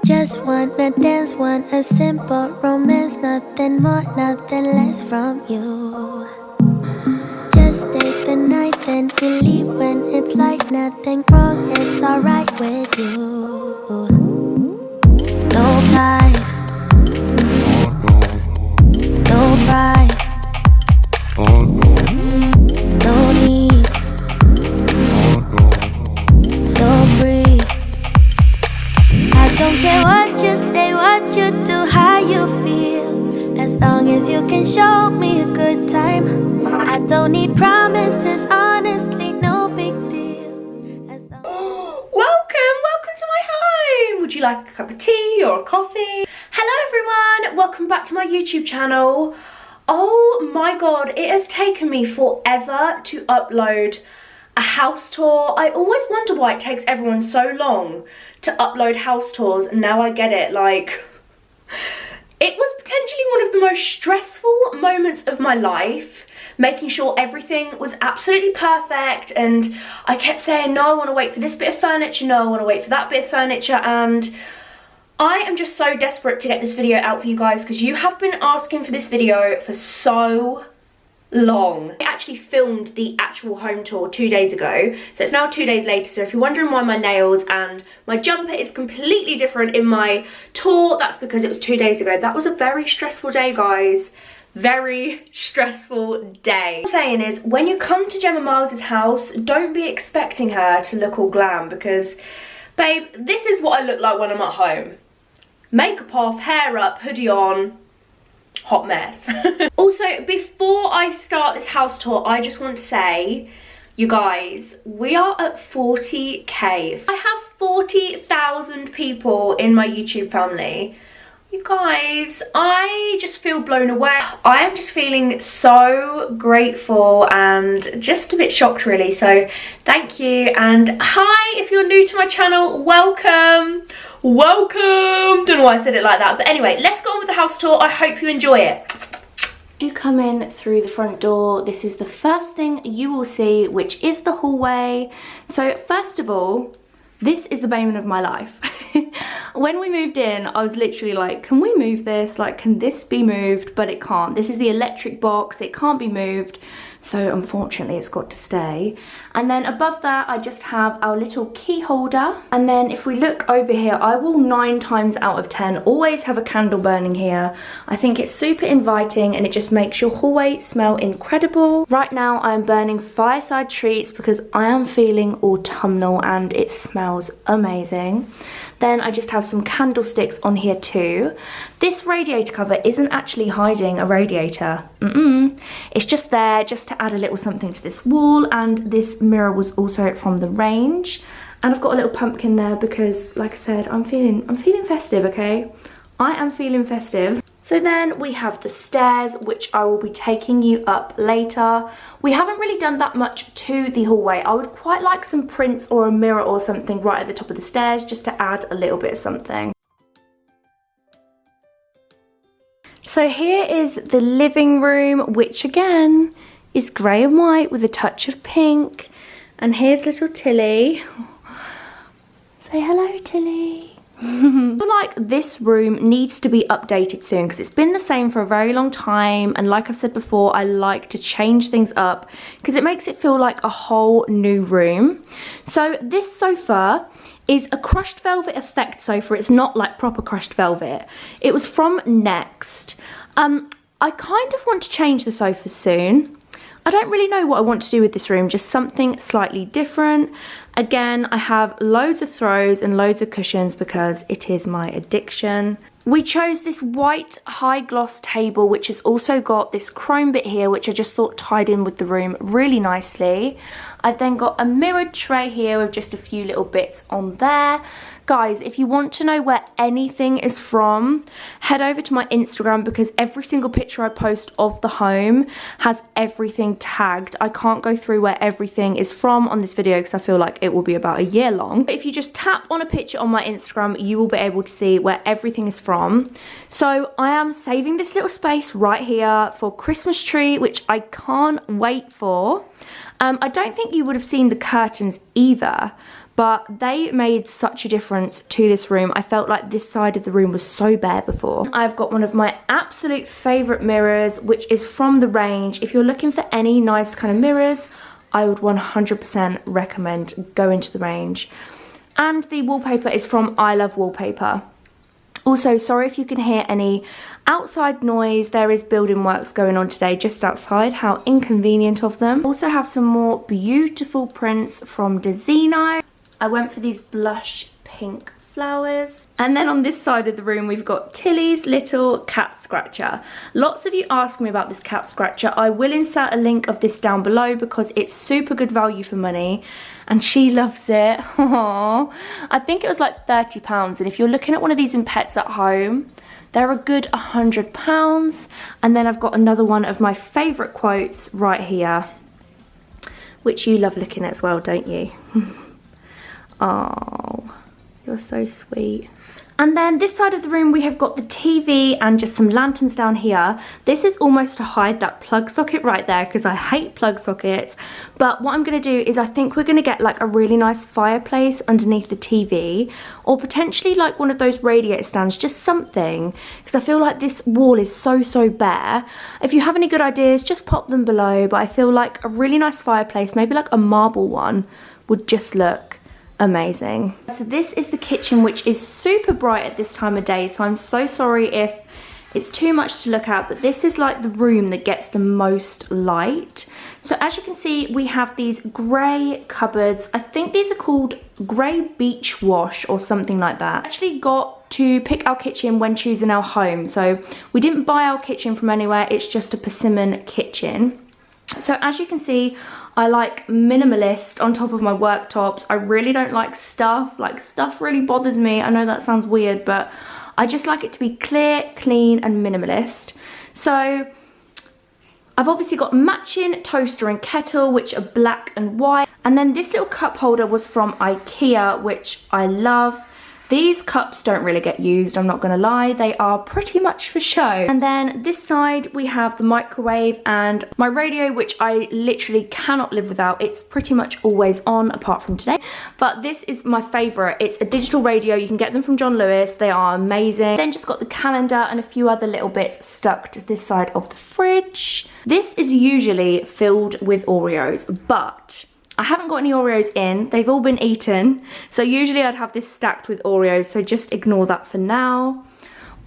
Just wanna dance, want a simple romance, nothing more, nothing less from you. Just stay the night, then we leave when it's like nothing wrong, it's alright with you. No ties, no price, no need, so free. I don't care what you say, what you do, how you feel, as long as you can show me a good time. I don't need promises, honestly, no big deal. Welcome to my home. Would you like a cup of tea or a coffee? Hello everyone, welcome back to my YouTube channel. Oh my god, it has taken me forever to upload a house tour. I always wonder why it takes everyone so long to upload house tours, and now I get it. Like, it was potentially one of the most stressful moments of my life, making sure everything was absolutely perfect, and I kept saying, no, I want to wait for this bit of furniture, no, I want to wait for that bit of furniture, and I am just so desperate to get this video out for you guys because you have been asking for this video for so long. I actually filmed the actual home tour 2 days ago, so it's now 2 days later. So if you're wondering why my nails and my jumper is completely different in my tour, that's because it was 2 days ago. That was a very stressful day, guys. Very stressful day. What I'm saying is, when you come to Gemma Louise's house, don't be expecting her to look all glam, because babe, this is what I look like when I'm at home. Makeup off, hair up, hoodie on, hot mess. Also, before I start this house tour, I just want to say, you guys, we are at 40k. I have 40,000 people in my YouTube family. You guys, I just feel blown away. I am just feeling so grateful and just a bit shocked, really. So thank you, and hi, if you're new to my channel, welcome. Welcome. Don't know why I said it like that, but anyway, let's go on with the house tour. I hope you enjoy it. You come in through the front door. This is the first thing you will see, which is the hallway. So first of all, this is the bane of my life. When we moved in, I was literally like, can we move this? Like, can this be moved? But it can't. This is the electric box. It can't be moved. So unfortunately, it's got to stay. And then above that, I just have our little key holder. And then if we look over here, I will 9 times out of 10 always have a candle burning here. I think it's super inviting and it just makes your hallway smell incredible. Right now, I'm burning fireside treats because I am feeling autumnal and it smells amazing. Then I just have some candlesticks on here too. This radiator cover isn't actually hiding a radiator. It's just there just to add a little something to this wall, and this mirror was also from the range. And I've got a little pumpkin there because, like I said, I'm feeling festive, okay? I am feeling festive. So then we have the stairs, which I will be taking you up later. We haven't really done that much to the hallway. I would quite like some prints or a mirror or something right at the top of the stairs just to add a little bit of something. So here is the living room, which again is grey and white with a touch of pink. And here's little Tilly. Say hello, Tilly. I feel like this room needs to be updated soon because it's been the same for a very long time, and like I've said before, I like to change things up because it makes it feel like a whole new room. So this sofa is a crushed velvet effect sofa. It's not like proper crushed velvet. It was from Next. I kind of want to change the sofa soon. I don't really know what I want to do with this room, just something slightly different. Again, I have loads of throws and loads of cushions because it is my addiction. We chose this white high gloss table, which has also got this chrome bit here, which I just thought tied in with the room really nicely. I've then got a mirrored tray here with just a few little bits on there. Guys, if you want to know where anything is from, head over to my Instagram because every single picture I post of the home has everything tagged. I can't go through where everything is from on this video because I feel like it will be about a year long. But if you just tap on a picture on my Instagram, you will be able to see where everything is from. So I am saving this little space right here for Christmas tree, which I can't wait for. I don't think you would have seen the curtains either, but they made such a difference to this room. I felt like this side of the room was so bare before. I've got one of my absolute favourite mirrors, which is from the range. If you're looking for any nice kind of mirrors, I would 100% recommend going to the range. And the wallpaper is from I Love Wallpaper. Also, sorry if you can hear any outside noise. There is building works going on today just outside. How inconvenient of them. Also have some more beautiful prints from Dezino. I went for these blush pink flowers. And then on this side of the room, we've got Tilly's little cat scratcher. Lots of you ask me about this cat scratcher. I will insert a link of this down below because it's super good value for money. And she loves it. Aww. I think it was like £30. And if you're looking at one of these in Pets at Home, they're a good £100. And then I've got another one of my favourite quotes right here, which you love looking at as well, don't you? Oh, you're so sweet. And then this side of the room, we have got the TV and just some lanterns down here. This is almost to hide that plug socket right there because I hate plug sockets. But what I'm going to do is I think we're going to get like a really nice fireplace underneath the TV, or potentially like one of those radiator stands, just something, because I feel like this wall is so bare. If you have any good ideas, just pop them below. But I feel like a really nice fireplace, maybe like a marble one, would just look amazing. So this is the kitchen, which is super bright at this time of day, so I'm so sorry if it's too much to look at, but this is like the room that gets the most light. So as you can see, we have these grey cupboards. I think these are called grey beach wash or something like that. Actually got to pick our kitchen when choosing our home, so we didn't buy our kitchen from anywhere, it's just a Persimmon kitchen. So as you can see, I like minimalist on top of my worktops. I really don't like stuff. Like, stuff really bothers me. I know that sounds weird, but I just like it to be clear, clean and minimalist. So I've obviously got matching toaster and kettle, which are black and white. And then this little cup holder was from IKEA, which I love. These cups don't really get used, I'm not gonna lie. They are pretty much for show. And then this side we have the microwave and my radio, which I literally cannot live without. It's pretty much always on apart from today. But this is my favorite. It's a digital radio. You can get them from John Lewis. They are amazing. Then just got the calendar and a few other little bits stuck to this side of the fridge. This is usually filled with Oreos, but I haven't got any Oreos in. They've all been eaten. So usually I'd have this stacked with Oreos, so just ignore that for now.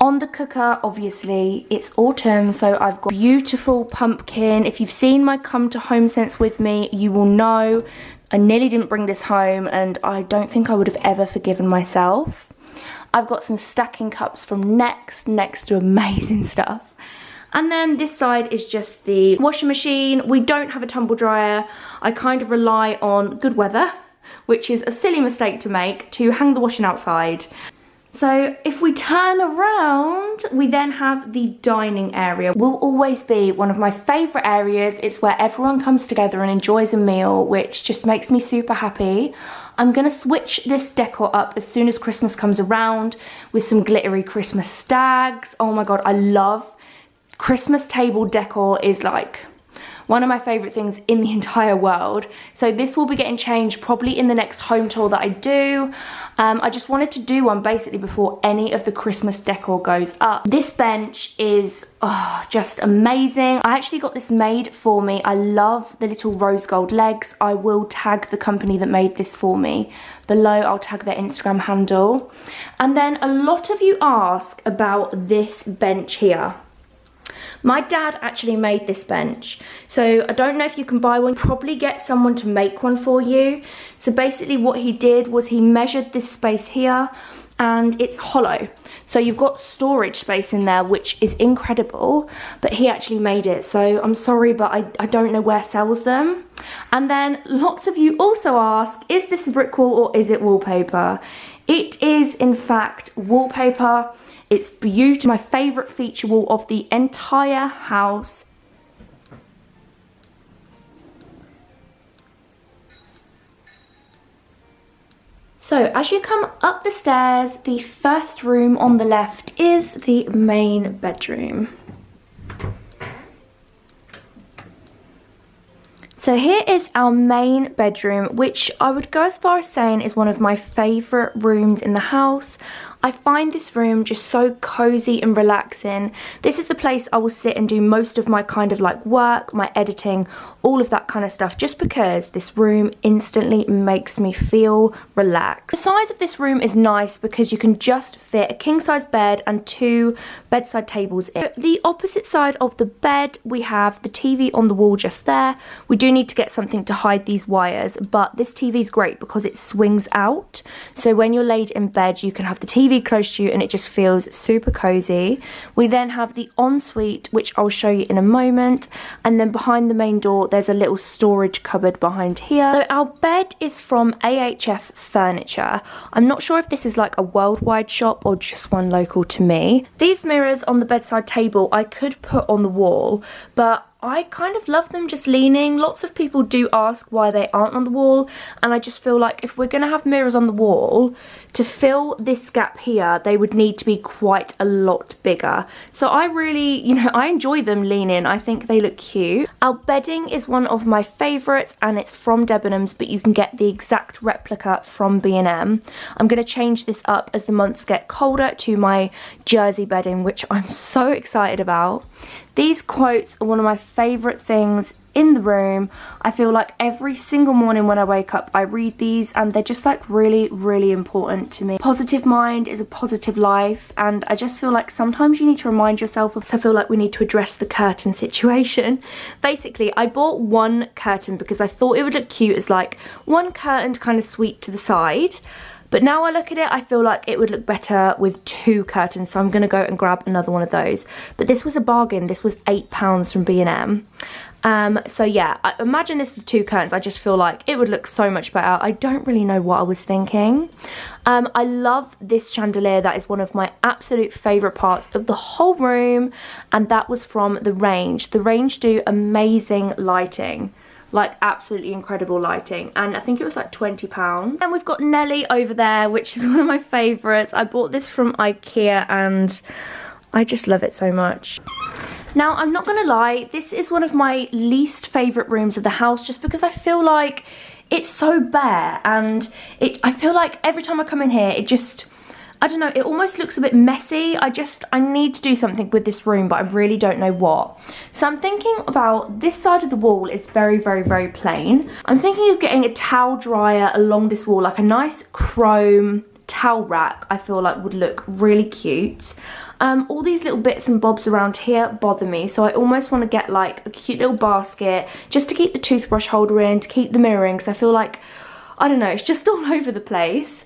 On the cooker, obviously, it's autumn, so I've got beautiful pumpkin. If you've seen my Come to Home Sense with me, you will know I nearly didn't bring this home and I don't think I would have ever forgiven myself. I've got some stacking cups from Next to amazing stuff. And then this side is just the washing machine. We don't have a tumble dryer. I kind of rely on good weather, which is a silly mistake to make, to hang the washing outside. So if we turn around, we then have the dining area. Will always be one of my favourite areas. It's where everyone comes together and enjoys a meal, which just makes me super happy. I'm gonna switch this decor up as soon as Christmas comes around with some glittery Christmas stags. Oh my God, I love Christmas table decor. Is like one of my favourite things in the entire world. So this will be getting changed probably in the next home tour that I do. I just wanted to do one basically before any of the Christmas decor goes up. This bench is just amazing. I actually got this made for me. I love the little rose gold legs. I will tag the company that made this for me below. I'll tag their Instagram handle. And then a lot of you ask about this bench here. My dad actually made this bench, so I don't know if you can buy one. Probably get someone to make one for you. So basically what he did was he measured this space here and it's hollow. So you've got storage space in there, which is incredible, but he actually made it. So I'm sorry, but I don't know where sells them. And then lots of you also ask, is this a brick wall or is it wallpaper? It is in fact wallpaper. It's beautiful, my favourite feature wall of the entire house. So as you come up the stairs, the first room on the left is the main bedroom. So So here is our main bedroom, which I would go as far as saying is one of my favourite rooms in the house. I find this room just so cozy and relaxing. This is the place I will sit and do most of my kind of like work, my editing, all of that kind of stuff, just because this room instantly makes me feel relaxed. The size of this room is nice because you can just fit a king size bed and 2 bedside tables in. The opposite side of the bed, we have the TV on the wall just there. We do need to get something to hide these wires, but this TV is great because it swings out. So when you're laid in bed, you can have the TV close to you and it just feels super cozy. We then have the ensuite, which I'll show you in a moment, and then behind the main door there's a little storage cupboard behind here. So our bed is from AHF Furniture. I'm not sure if this is like a worldwide shop or just one local to me. These mirrors on the bedside table I could put on the wall, but I kind of love them just leaning. Lots of people do ask why they aren't on the wall, and I just feel like if we're going to have mirrors on the wall, to fill this gap here, they would need to be quite a lot bigger. So I really, you know, I enjoy them leaning. I think they look cute. Our bedding is one of my favourites, and it's from Debenhams, but you can get the exact replica from B&M. I'm going to change this up as the months get colder to my jersey bedding, which I'm so excited about. These quotes are one of my favourite things in the room. I feel like every single morning when I wake up I read these, and they're just like really, really important to me. Positive mind is a positive life, and I just feel like sometimes you need to remind yourself of. So I feel like we need to address the curtain situation. Basically, I bought one curtain because I thought it would look cute as like one curtain kind of sweep to the side. But now I look at it, I feel like it would look better with 2 curtains, so I'm going to go and grab another one of those. But this was a bargain. This was £8 from B&M. So yeah, I imagine this with 2 curtains. I just feel like it would look so much better. I don't really know what I was thinking. I love this chandelier. That is one of my absolute favourite parts of the whole room, and that was from The Range. The Range do amazing lighting. Like absolutely incredible lighting, and I think it was like £20. And we've got Nelly over there, which is one of my favourites. I bought this from IKEA and I just love it so much. Now, I'm not gonna lie, this is one of my least favourite rooms of the house, just because I feel like it's so bare, and I feel like every time I come in here, it just, I don't know, it almost looks a bit messy. I need to do something with this room, but I really don't know what. So I'm thinking about this side of the wall is very, very, very plain. I'm thinking of getting a towel dryer along this wall, like a nice chrome towel rack. I feel like would look really cute. All these little bits and bobs around here bother me, so I almost want to get like a cute little basket just to keep the toothbrush holder in, to keep the mirror in, because I feel like, I don't know, it's just all over the place.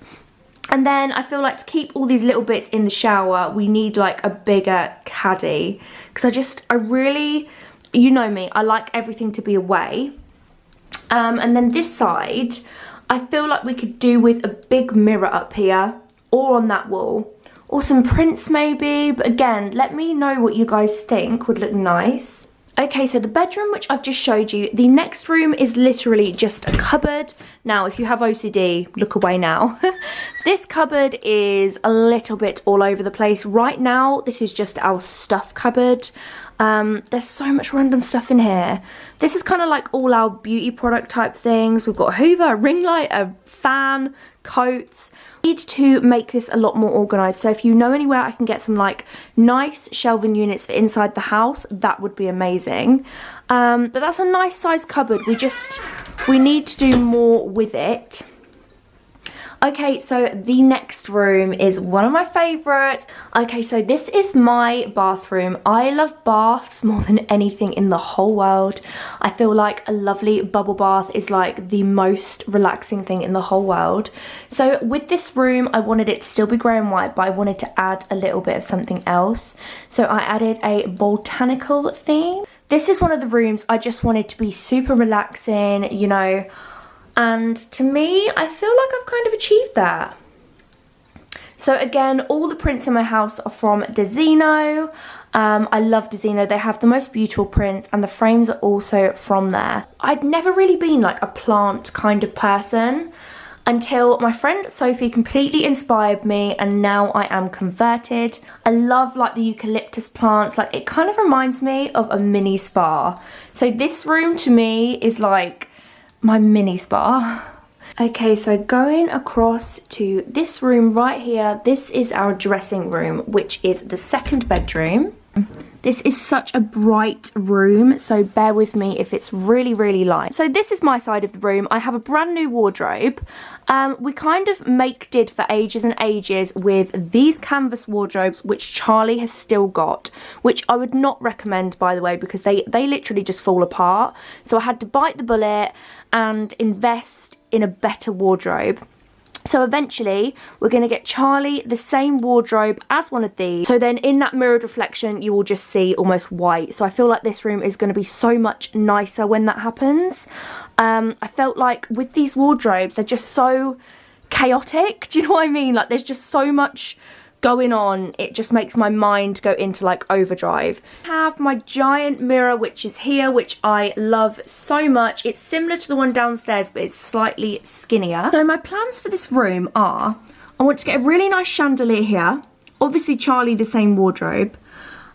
And then I feel like to keep all these little bits in the shower, we need like a bigger caddy. Because I really, you know me, I like everything to be away. And then this side, I feel like we could do with a big mirror up here, or on that wall. Or some prints maybe, but again, let me know what you guys think would look nice. Okay, so the bedroom, which I've just showed you, the next room is literally just a cupboard. Now, if you have OCD, look away now. This cupboard is a little bit all over the place. Right now, this is just our stuff cupboard. There's so much random stuff in here. This is kind of like all our beauty product type things. We've got a Hoover, a ring light, a fan, coats. I need to make this a lot more organised, so if you know anywhere I can get some like nice shelving units for inside the house, that would be amazing. But that's a nice size cupboard. We need to do more with it. Okay, so the next room is one of my favourites. Okay, so this is my bathroom. I love baths more than anything in the whole world. I feel like a lovely bubble bath is like the most relaxing thing in the whole world. So with this room, I wanted it to still be grey and white, but I wanted to add a little bit of something else. So I added a botanical theme. This is one of the rooms I just wanted to be super relaxing, you know. And to me, I feel like I've kind of achieved that. So again, all the prints in my house are from Dezino. I love Dezino. They have the most beautiful prints, and the frames are also from there. I'd never really been like a plant kind of person. until my friend Sophie completely inspired me and now I am converted. I love like the eucalyptus plants, like it kind of reminds me of a mini spa. So this room to me is like my mini spa. Okay, so going across to this room right here, this is our dressing room, which is the second bedroom. This is such a bright room, so bear with me if it's really, really light. So this is my side of the room. I have a brand new wardrobe. We kind of did for ages and ages with these canvas wardrobes, which Charlie has still got, which I would not recommend, by the way, because they literally just fall apart. So I had to bite the bullet and invest in a better wardrobe. So eventually we're going to get Charlie the same wardrobe as one of these. So then in that mirrored reflection you will just see almost white. So I feel like this room is going to be so much nicer when that happens. I felt like with these wardrobes they're just so chaotic. Do you know what I mean? Like there's just so much going on, it just makes my mind go into like overdrive. I have my giant mirror which is here, which I love so much. It's similar to the one downstairs but it's slightly skinnier. So my plans for this room are, I want to get a really nice chandelier here, obviously Charlie the same wardrobe.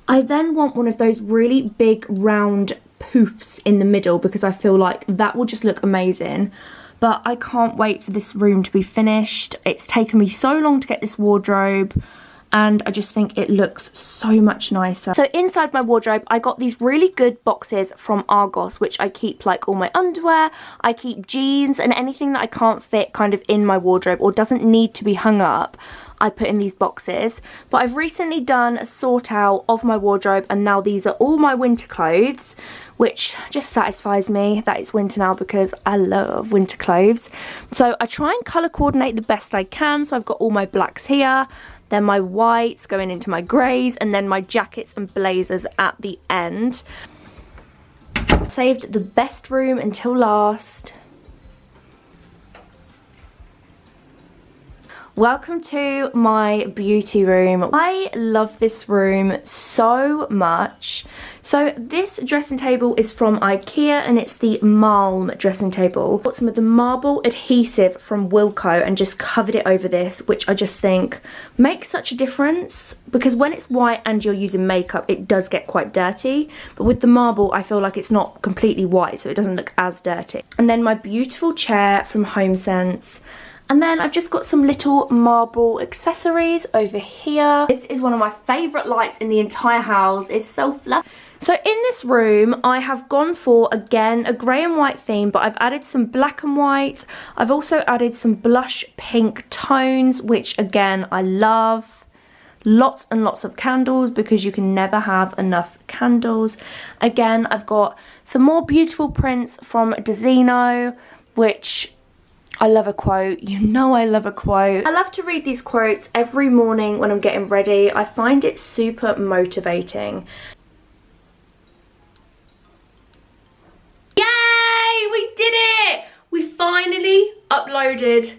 I then want one of those really big round poofs in the middle because I feel like that will just look amazing. But I can't wait for this room to be finished. It's taken me so long to get this wardrobe and I just think it looks so much nicer. So inside my wardrobe I got these really good boxes from Argos, which I keep like all my underwear, I keep jeans and anything that I can't fit kind of in my wardrobe or doesn't need to be hung up, I put in these boxes. But I've recently done a sort out of my wardrobe and now these are all my winter clothes, which just satisfies me that it's winter now because I love winter clothes. So I try and colour coordinate the best I can. So I've got all my blacks here, then my whites going into my greys, and then my jackets and blazers at the end. Saved the best room until last. Welcome to my beauty room. I love this room so much. So this dressing table is from IKEA and it's the Malm dressing table. Got some of the marble adhesive from Wilko and just covered it over this, which I just think makes such a difference because when it's white and you're using makeup it does get quite dirty, but with the marble I feel like it's not completely white so it doesn't look as dirty. And then my beautiful chair from HomeSense. And then I've just got some little marble accessories over here. This is one of my favourite lights in the entire house. It's so fluffy. So in this room, I have gone for, again, a grey and white theme, but I've added some black and white. I've also added some blush pink tones, which, again, I love. Lots and lots of candles because you can never have enough candles. Again, I've got some more beautiful prints from Dezino, which... I love a quote. You know I love a quote. I love to read these quotes every morning when I'm getting ready. I find it super motivating. Yay! We did it! We finally uploaded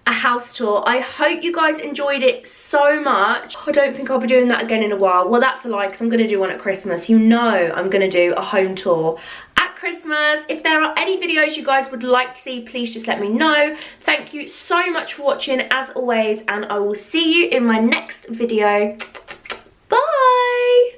a house tour. I hope you guys enjoyed it so much. I don't think I'll be doing that again in a while. Well, that's a lie because I'm going to do one at Christmas. You know I'm going to do a home tour at Christmas. If there are any videos you guys would like to see, please just let me know. Thank you so much for watching as always, and I will see you in my next video. Bye!